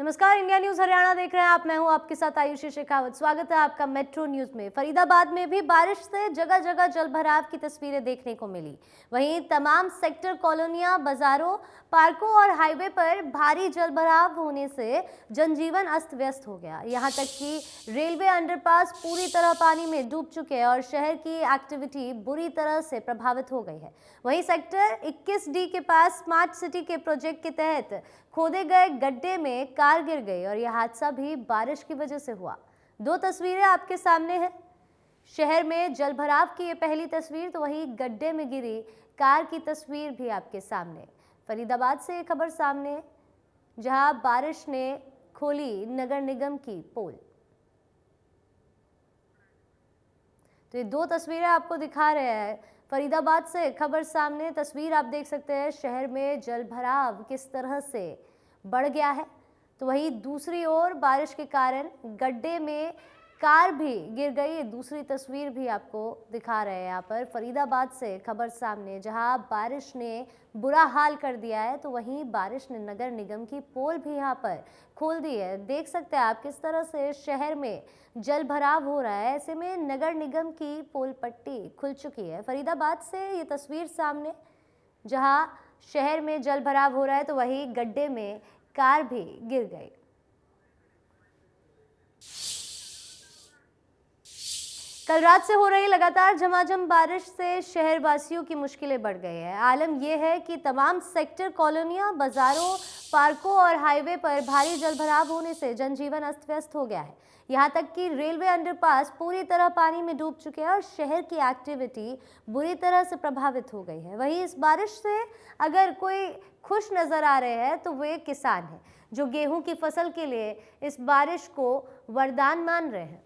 नमस्कार, India news Haryana देख रहे हैं आप। मैं हूं आपके साथ आयुषी शेखावत। स्वागत है आपका मेट्रो न्यूज में। फरीदाबाद में भी बारिश से जगह जगह जलभराव की तस्वीरें देखने को मिली। वहीं तमाम सेक्टर, कॉलोनियां, बाजारों, पार्कों और हाईवे पर भारी जलभराव होने से जनजीवन अस्त व्यस्त हो गया। यहां तक कि रेलवे अंडरपास पूरी तरह पानी में डूब चुके हैं और शहर की एक्टिविटी बुरी तरह से प्रभावित हो गई है। वहीं सेक्टर 21D के पास स्मार्ट सिटी के प्रोजेक्ट के तहत खोदे गए गड्ढे में कार गिर गई और यह हादसा भी बारिश की वजह से हुआ। दो तस्वीरें आपके सामने हैं। शहर में जलभराव की ये पहली तस्वीर, तो वहीं गड्ढे में गिरी कार की तस्वीर भी आपके सामने। फरीदाबाद से ये खबर सामने है, जहां बारिश ने खोली नगर निगम की पोल। तो ये दो तस्वीरें आपको दिखा रहे हैं। फरीदाबाद से खबर सामने, तस्वीर आप देख सकते हैं शहर में जलभराव किस तरह से बढ़ गया है। तो वहीं दूसरी ओर बारिश के कारण गड्ढे में कार भी गिर गई। ये दूसरी तस्वीर भी आपको दिखा रहे हैं यहाँ पर। फरीदाबाद से खबर सामने, जहां बारिश ने बुरा हाल कर दिया है, तो वहीं बारिश ने नगर निगम की पोल भी यहाँ पर खोल दी है। देख सकते हैं आप किस तरह से शहर में जल भराव हो रहा है। ऐसे में नगर निगम की पोल पट्टी खुल चुकी है। फरीदाबाद से ये तस्वीर सामने, जहां शहर में जल भराव हो रहा है, तो वहीं गड्ढे में कार भी गिर गई। कल रात से हो रही लगातार झमाझम बारिश से शहर वासियों की मुश्किलें बढ़ गई है। आलम यह है कि तमाम सेक्टर, कॉलोनियां, बाजारों, पार्कों और हाईवे पर भारी जलभराव होने से जनजीवन अस्त व्यस्त हो गया है। यहां तक कि रेलवे अंडरपास पूरी तरह पानी में डूब चुके हैं और शहर की एक्टिविटी बुरी तरह से प्रभावित हो गई है। वहीं इस बारिश से अगर कोई खुश नजर आ रहे हैं तो वे किसान हैं, जो गेहूं की फसल के लिए इस बारिश को वरदान मान रहे हैं।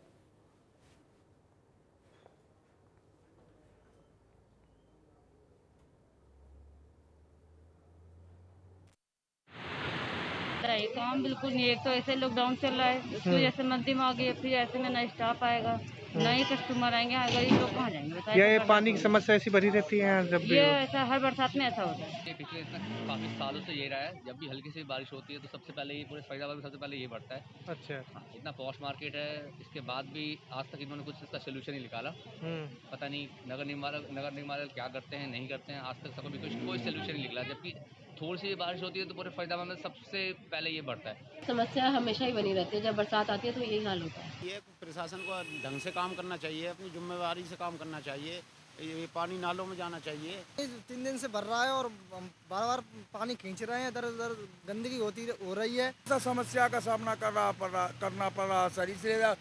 काम बिल्कुल नहीं। एक तो ऐसे लॉकडाउन चल रहा है, उसकी वजह से मंदी में आ गई, फिर ऐसे में ना स्टाफ आएगा, ना ही कस्टमर आएंगे। गरीब लोग कहाँ जाएंगे बताइए। ये पानी की समस्या ऐसी भरी रहती है जब भी ये ऐसा हर बरसात में ऐसा होता है। ये पिछले काफ़ी सालों से ये रहा है, जब भी हल्की सी बारिश होती है तो सबसे पहले ये पूरे फरीदाबाद में सबसे पहले ये बढ़ता है। अच्छा। हाँ, इतना पॉश मार्केट है, इसके बाद भी आज तक इन्होंने कुछ इसका सोल्यूशन नहीं निकाला। पता नहीं नगर निगम वाले क्या करते हैं, नहीं करते हैं, आज तक सबको भी कोई सोल्यूशन नहीं निकला। जबकि थोड़ी सी बारिश होती है तो पूरे फरीदाबाद में सबसे पहले ये बढ़ता है। समस्या हमेशा ही बनी रहती है, जब बरसात आती है तो यही हाल होता है। ये प्रशासन को ढंग से काम करना चाहिए, अपनी जिम्मेदारी से काम करना चाहिए। ये पानी नालों में जाना चाहिए। 3 दिन से भर रहा है और बार बार पानी खींच रहे हैं, इधर उधर गंदगी हो रही है। समस्या का सामना करना पड़ रहा सर, इसलिए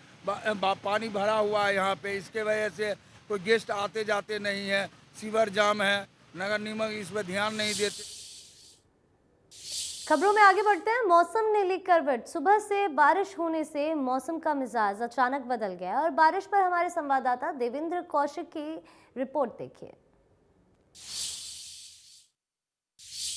पानी भरा हुआ है यहाँ पे। इसके वजह से कोई गेस्ट आते जाते नहीं है, सीवर जाम है, नगर निगम इस पर ध्यान नहीं देते। खबरों में आगे बढ़ते हैं। मौसम ने ली करवट। सुबह से बारिश होने से मौसम का मिजाज अचानक बदल गया और बारिश पर हमारे संवाददाता देवेंद्र कौशिक की रिपोर्ट देखिए।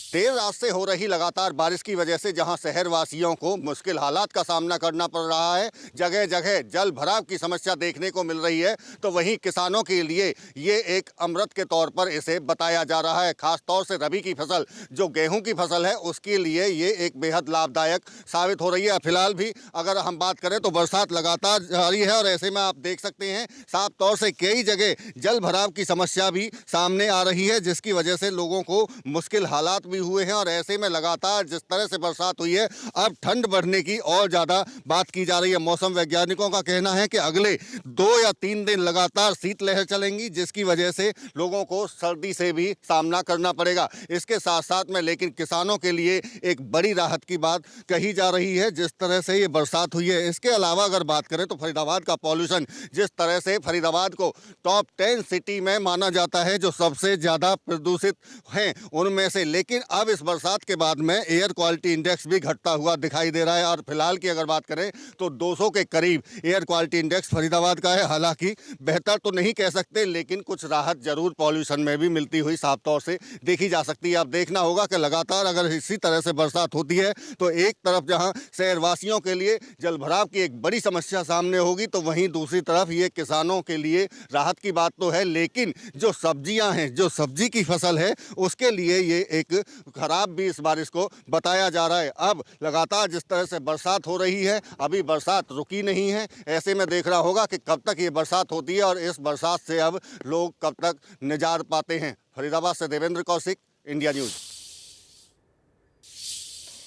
देर रात से हो रही लगातार बारिश की वजह से जहां शहर वासियों को मुश्किल हालात का सामना करना पड़ रहा है, जगह जगह जल भराव की समस्या देखने को मिल रही है, तो वहीं किसानों के लिए ये एक अमृत के तौर पर इसे बताया जा रहा है। खास तौर से रबी की फसल, जो गेहूं की फसल है, उसके लिए ये एक बेहद लाभदायक साबित हो रही है। फिलहाल भी अगर हम बात करें तो बरसात लगातार जारी है और ऐसे में आप देख सकते हैं साफ तौर से कई जगह जल भराव की समस्या भी सामने आ रही है, जिसकी वजह से लोगों को मुश्किल हालात हुए हैं। और ऐसे में लगातार जिस तरह से बरसात हुई है, अब ठंड बढ़ने की और ज्यादा बात की जा रही है। मौसम वैज्ञानिकों का कहना है कि अगले 2 या 3 दिन लगातार शीतलहर चलेंगी, जिसकी वजह से लोगों को सर्दी से भी सामना करना पड़ेगा। इसके साथ साथ में लेकिन किसानों के लिए एक बड़ी राहत की बात कही जा रही है, जिस तरह से ये बरसात हुई है। इसके अलावा अगर बात करें तो फरीदाबाद का पॉल्यूशन, जिस तरह से फरीदाबाद को टॉप 10 सिटी में माना जाता है जो सबसे ज्यादा प्रदूषित हैं उनमें से, लेकिन अब इस बरसात के बाद में एयर क्वालिटी इंडेक्स भी घटता हुआ दिखाई दे रहा है। और फिलहाल की अगर बात करें तो 200 के करीब एयर क्वालिटी इंडेक्स फरीदाबाद का है। हालांकि बेहतर तो नहीं कह सकते, लेकिन कुछ राहत जरूर पॉल्यूशन में भी मिलती हुई साफ तौर से देखी जा सकती है। अब देखना होगा कि लगातार अगर इसी तरह से बरसात होती है तो एक तरफ जहां शहरवासियों के लिए जलभराव की एक बड़ी समस्या सामने होगी, तो वहीं दूसरी तरफ ये किसानों के लिए राहत की बात तो है, लेकिन जो सब्जियां हैं, जो सब्जी की फसल है, उसके लिए ये एक खराब भी इस बारिश को बताया जा रहा है। अब लगातार जिस तरह से बरसात हो रही है, अभी बरसात रुकी नहीं है। ऐसे में देखना होगा कि कब तक ये बरसात होती है और इस बरसात से अब लोग कब तक निजात पाते हैं। फरीदाबाद से देवेंद्र कौशिक, इंडिया न्यूज।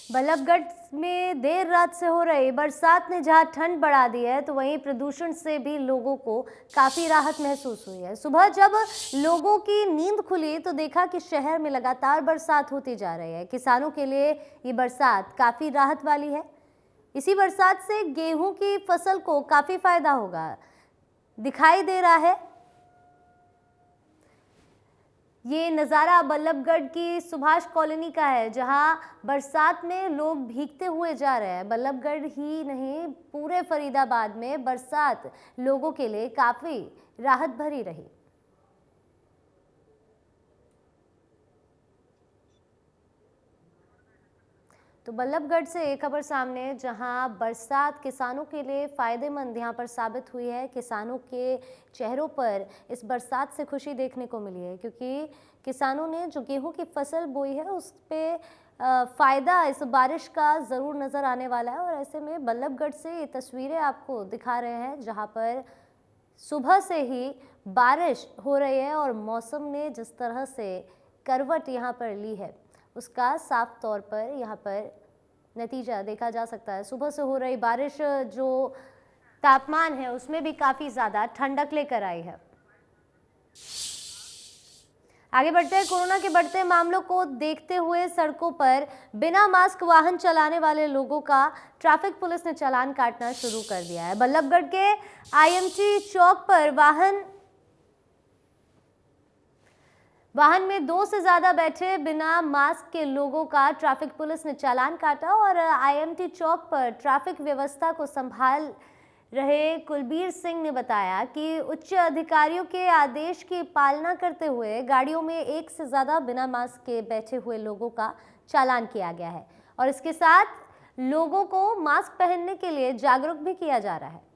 बल्लभगढ़ में देर रात से हो रही बरसात ने जहां ठंड बढ़ा दी है, तो वहीं प्रदूषण से भी लोगों को काफी राहत महसूस हुई है। सुबह जब लोगों की नींद खुली तो देखा कि शहर में लगातार बरसात होती जा रही है। किसानों के लिए ये बरसात काफी राहत वाली है। इसी बरसात से गेहूं की फसल को काफी फायदा होगा दिखाई दे रहा है। ये नज़ारा बल्लभगढ़ की सुभाष कॉलोनी का है, जहां बरसात में लोग भीगते हुए जा रहे हैं। बल्लभगढ़ ही नहीं, पूरे फरीदाबाद में बरसात लोगों के लिए काफ़ी राहत भरी रही। तो बल्लभगढ़ से एक खबर सामने, जहां बरसात किसानों के लिए फ़ायदेमंद यहां पर साबित हुई है। किसानों के चेहरों पर इस बरसात से खुशी देखने को मिली है, क्योंकि किसानों ने जो गेहूं की फसल बोई है उस पे फ़ायदा इस बारिश का ज़रूर नज़र आने वाला है। और ऐसे में बल्लभगढ़ से ये तस्वीरें आपको दिखा रहे हैं, जहाँ पर सुबह से ही बारिश हो रही है और मौसम ने जिस तरह से करवट यहाँ पर ली है उसका साफ तौर पर यहाँ पर नतीजा देखा जा सकता है। सुबह से हो रही बारिश जो तापमान है उसमें भी काफ़ी ज़्यादा ठंडक लेकर आई है। आगे बढ़ते हैं। कोरोना के बढ़ते मामलों को देखते हुए सड़कों पर बिना मास्क वाहन चलाने वाले लोगों का ट्रैफिक पुलिस ने चालान काटना शुरू कर दिया है। बल्लभगढ़ के IMT चौक पर वाहन में 2 से ज़्यादा बैठे बिना मास्क के लोगों का ट्रैफिक पुलिस ने चालान काटा। और IMT चौक पर ट्रैफिक व्यवस्था को संभाल रहे कुलबीर सिंह ने बताया कि उच्च अधिकारियों के आदेश की पालना करते हुए गाड़ियों में 1 से ज़्यादा बिना मास्क के बैठे हुए लोगों का चालान किया गया है और इसके साथ लोगों को मास्क पहनने के लिए जागरूक भी किया जा रहा है।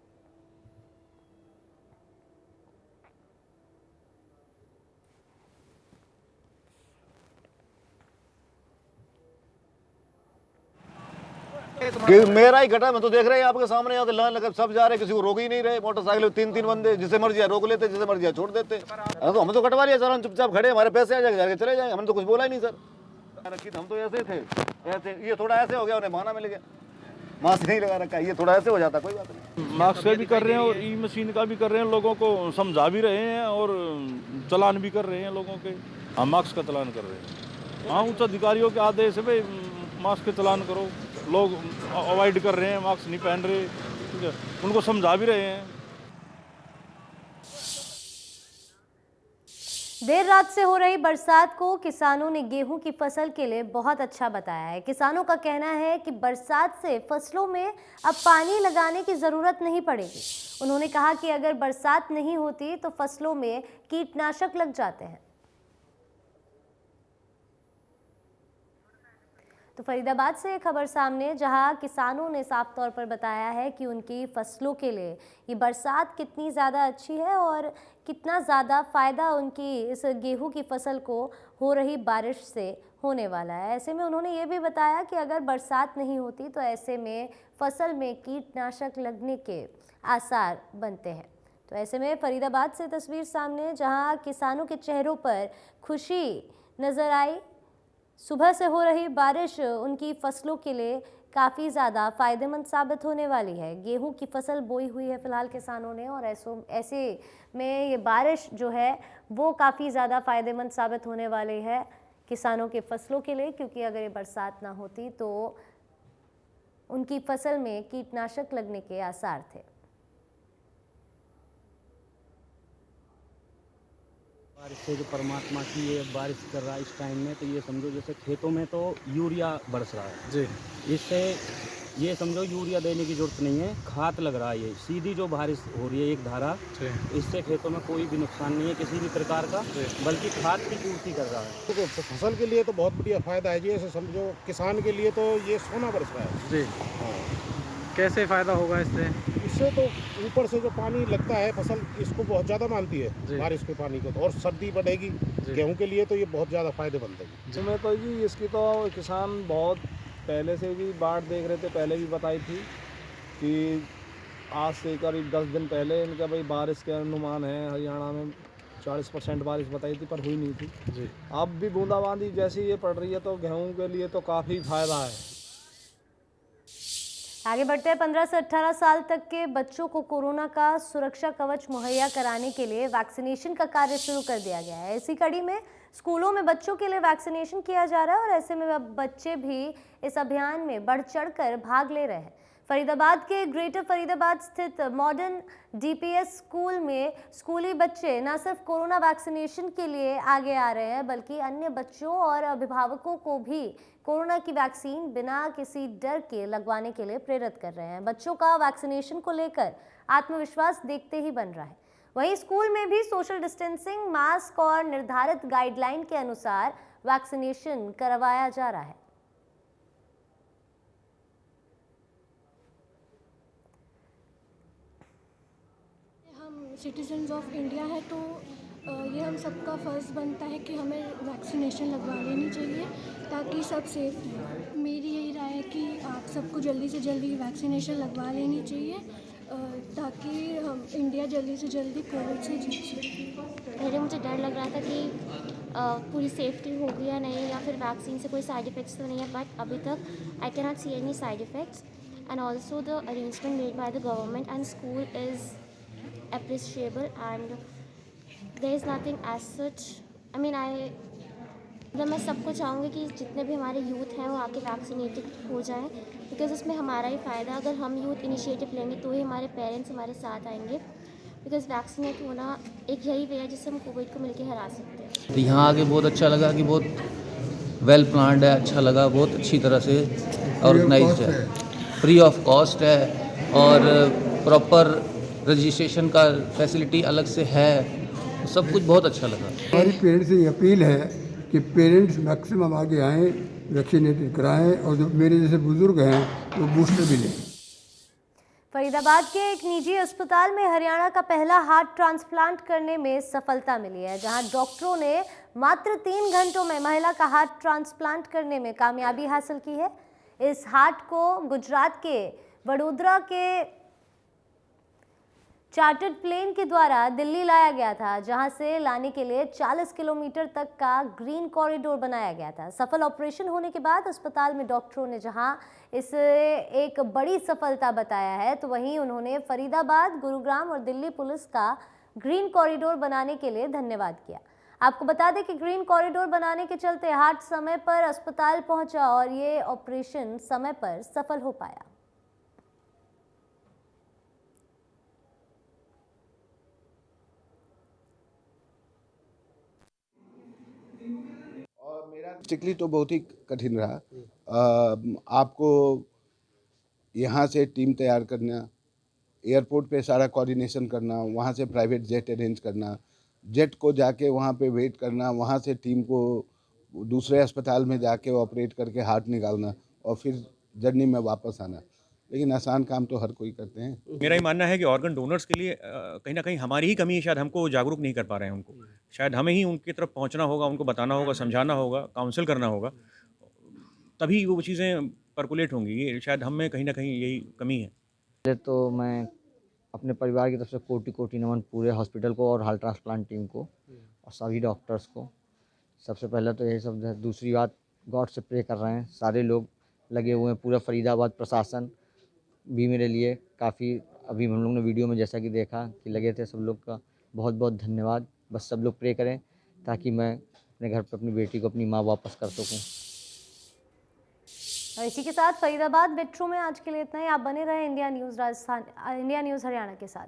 कि मेरा ही घटा, मैं तो देख रहे हैं आपके सामने, यहाँ लाइन लगा सब जा रहे, किसी को रोक ही नहीं रहे। मोटरसाइकिल 3-3 बंदे, जिसे मर्जी रोक लेते, जिसे मर्जी छोड़ देते। तो हमें तो कटवा लिया सर, हम चुपचाप खड़े, हमारे पैसे आ जाएंगे, चले जाएंगे, हमने तो कुछ बोला ही नहीं सर। हम तो ऐसे थे, ऐसे ये थोड़ा ऐसे हो गया, उन्हें बहाना मिल गया, मास्क नहीं लगा रखा, ये थोड़ा ऐसे हो जाता, कोई बात नहीं। मास्क का भी कर रहे हैं और ई मशीन का भी कर रहे हैं, लोगों को समझा भी रहे हैं और चलान भी कर रहे हैं लोगों के। हम मास्क का चलान कर रहे हैं। हाँ, उच्च अधिकारियों के आदेश है भाई मास्क का चलान करो। लोग अवॉइड कर रहे हैं, मास्क नहीं पहन रहे, ठीक है, उनको समझा भी रहे हैं। देर रात से हो रही बरसात को किसानों ने गेहूं की फसल के लिए बहुत अच्छा बताया है। किसानों का कहना है कि बरसात से फसलों में अब पानी लगाने की ज़रूरत नहीं पड़ेगी। उन्होंने कहा कि अगर बरसात नहीं होती तो फसलों में कीटनाशक लग जाते हैं। तो फरीदाबाद से खबर सामने, जहां किसानों ने साफ तौर पर बताया है कि उनकी फसलों के लिए ये बरसात कितनी ज़्यादा अच्छी है और कितना ज़्यादा फ़ायदा उनकी इस गेहूं की फसल को हो रही बारिश से होने वाला है। ऐसे में उन्होंने ये भी बताया कि अगर बरसात नहीं होती तो ऐसे में फसल में कीटनाशक लगने के आसार बनते हैं। तो ऐसे में फरीदाबाद से तस्वीर सामने, जहाँ किसानों के चेहरों पर खुशी नज़र आई। सुबह से हो रही बारिश उनकी फसलों के लिए काफ़ी ज़्यादा फ़ायदेमंद साबित होने वाली है। गेहूं की फसल बोई हुई है फ़िलहाल किसानों ने, और ऐसे में ये बारिश जो है वो काफ़ी ज़्यादा फ़ायदेमंद साबित होने वाली है किसानों के फसलों के लिए, क्योंकि अगर ये बरसात ना होती तो उनकी फसल में कीटनाशक लगने के आसार थे। बारिश से जो परमात्मा की ये बारिश कर रहा है इस टाइम में, तो ये समझो जैसे खेतों में तो यूरिया बरस रहा है जी, इससे ये समझो यूरिया देने की जरूरत नहीं है, खाद लग रहा है। ये सीधी जो बारिश हो रही है एक धारा, इससे खेतों में कोई भी नुकसान नहीं है किसी भी प्रकार का, बल्कि खाद की पूर्ति कर रहा है। तो फसल के लिए तो बहुत बढ़िया फायदा है जी, ऐसे समझो किसान के लिए तो ये सोना बरस रहा है जी। कैसे फ़ायदा होगा इससे? इससे तो ऊपर से जो पानी लगता है फसल इसको बहुत ज़्यादा मानती है बारिश के पानी को, तो और सर्दी बढ़ेगी गेहूं के लिए तो ये बहुत ज़्यादा फायदेमंद है। इसमें तो जी इसकी तो किसान बहुत पहले से भी बाढ़ देख रहे थे, पहले भी बताई थी कि आज से करीब 10 दिन पहले इनका भाई बारिश के अनुमान है हरियाणा में 40% बारिश बताई थी, पर हुई नहीं थी जी। अब भी बूंदाबांदी जैसी ये पड़ रही है तो गेहूं के लिए तो काफ़ी फायदा है। आगे बढ़ते हैं। 15 से 18 साल तक के बच्चों को कोरोना का सुरक्षा कवच मुहैया कराने के लिए वैक्सीनेशन का कार्य शुरू कर दिया गया है। इसी कड़ी में स्कूलों में बच्चों के लिए वैक्सीनेशन किया जा रहा है और ऐसे में अब बच्चे भी इस अभियान में बढ़ चढ़कर भाग ले रहे हैं। फरीदाबाद के ग्रेटर फरीदाबाद स्थित मॉडर्न डीपीएस स्कूल में स्कूली बच्चे न सिर्फ कोरोना वैक्सीनेशन के लिए आगे आ रहे हैं बल्कि अन्य बच्चों और अभिभावकों को भी कोरोना की वैक्सीन बिना किसी डर के लगवाने के लिए प्रेरित कर रहे हैं। बच्चों का वैक्सीनेशन को लेकर आत्मविश्वास देखते ही बन रहा है। वहीं स्कूल में भी सोशल डिस्टेंसिंग, मास्क और निर्धारित गाइडलाइन के अनुसार वैक्सीनेशन करवाया जा रहा है। सिटीजन्स ऑफ इंडिया है तो ये हम सबका फ़र्ज़ बनता है कि हमें वैक्सीनेशन लगवा लेनी चाहिए ताकि सब सेफ रहें। मेरी यही राय है कि आप सबको जल्दी से जल्दी वैक्सीनेशन लगवा लेनी चाहिए ताकि हम इंडिया जल्दी से जल्दी कोविड से जीत सकें। पहले मुझे डर लग रहा था कि पूरी सेफ्टी होगी या नहीं, या फिर वैक्सीन से कोई साइड इफ़ेक्ट्स तो नहीं है, बट अभी तक I can not see any side effects and also the arrangement made by the government and school is appreciable and there is nothing as such. I mean मैं सबको चाहूँगी कि जितने भी हमारे यूथ हैं वो आके वैक्सीनेटेड हो जाएं बिकॉज़ उसमें हमारा ही फ़ायदा। अगर हम यूथ इनिशिएटिव लेंगे तो ही हमारे पेरेंट्स हमारे साथ आएंगे बिकॉज़ वैक्सीनेट होना एक यही वे है जिससे हम कोविड को मिलकर हरा सकते हैं। तो यहाँ आके बहुत अच्छा लगा कि बहुत वेल प्लान्ड है, अच्छा लगा, बहुत अच्छी तरह से ऑर्गेनाइज्ड है, फ्री ऑफ कॉस्ट है और प्रॉपर रजिस्ट्रेशन का फैसिलिटी अलग से है, सब कुछ बहुत अच्छा लगा। हमारी पेरेंट्स से अपील है कि पेरेंट्स मैक्सिमम आगे आएँ, वैक्सीनेटेड कराएं और जो मेरे जैसे बुजुर्ग हैं वो बूस्टर भी लें। फरीदाबाद के एक निजी अस्पताल में हरियाणा का पहला हार्ट ट्रांसप्लांट करने में सफलता मिली है, जहां डॉक्टरों ने मात्र 3 घंटों में महिला का हार्ट ट्रांसप्लांट करने में कामयाबी हासिल की है। इस हार्ट को गुजरात के वडोदरा के चार्टर्ड प्लेन के द्वारा दिल्ली लाया गया था, जहां से लाने के लिए 40 किलोमीटर तक का ग्रीन कॉरिडोर बनाया गया था। सफल ऑपरेशन होने के बाद अस्पताल में डॉक्टरों ने जहां इसे एक बड़ी सफलता बताया है, तो वहीं उन्होंने फरीदाबाद, गुरुग्राम और दिल्ली पुलिस का ग्रीन कॉरिडोर बनाने के लिए धन्यवाद किया। आपको बता दें कि ग्रीन कॉरिडोर बनाने के चलते हार्ट समय पर अस्पताल पहुंचा और ये ऑपरेशन समय पर सफल हो पाया। बेसिकली तो बहुत ही कठिन रहा। आपको यहाँ से टीम तैयार करना, एयरपोर्ट पे सारा कोऑर्डिनेशन करना, वहाँ से प्राइवेट जेट अरेंज करना, जेट को जाके वहाँ पे वेट करना, वहाँ से टीम को दूसरे अस्पताल में जाके ऑपरेट करके हार्ट निकालना और फिर जर्नी में वापस आना। लेकिन आसान काम तो हर कोई करते हैं। मेरा ही मानना है कि ऑर्गन डोनर्स के लिए कहीं ना कहीं हमारी ही कमी है, शायद हमको जागरूक नहीं कर पा रहे हैं उनको। शायद हमें ही उनकी तरफ पहुंचना होगा, उनको बताना होगा, समझाना होगा, काउंसिल करना होगा, तभी वो चीज़ें परकुलेट होंगी। ये शायद हम में कहीं ना कहीं यही कमी है। पहले तो मैं अपने परिवार की तरफ से कोटि कोटि नमन पूरे हॉस्पिटल को और हार्ट ट्रांसप्लांट टीम को और सभी डॉक्टर्स को। सबसे पहले तो यही सब है। दूसरी बात, गॉड से प्रे कर रहे हैं, सारे लोग लगे हुए हैं, पूरा फरीदाबाद प्रशासन भी मेरे लिए काफ़ी, अभी हम लोग ने वीडियो में जैसा कि देखा कि लगे थे, सब लोग का बहुत बहुत धन्यवाद। बस सब लोग प्रे करें ताकि मैं अपने घर पर अपनी बेटी को अपनी माँ वापस कर सकूं। और इसी के साथ फरीदाबाद मेट्रो में आज के लिए इतना ही। आप बने रहे India news Rajasthan, India news Haryana के साथ।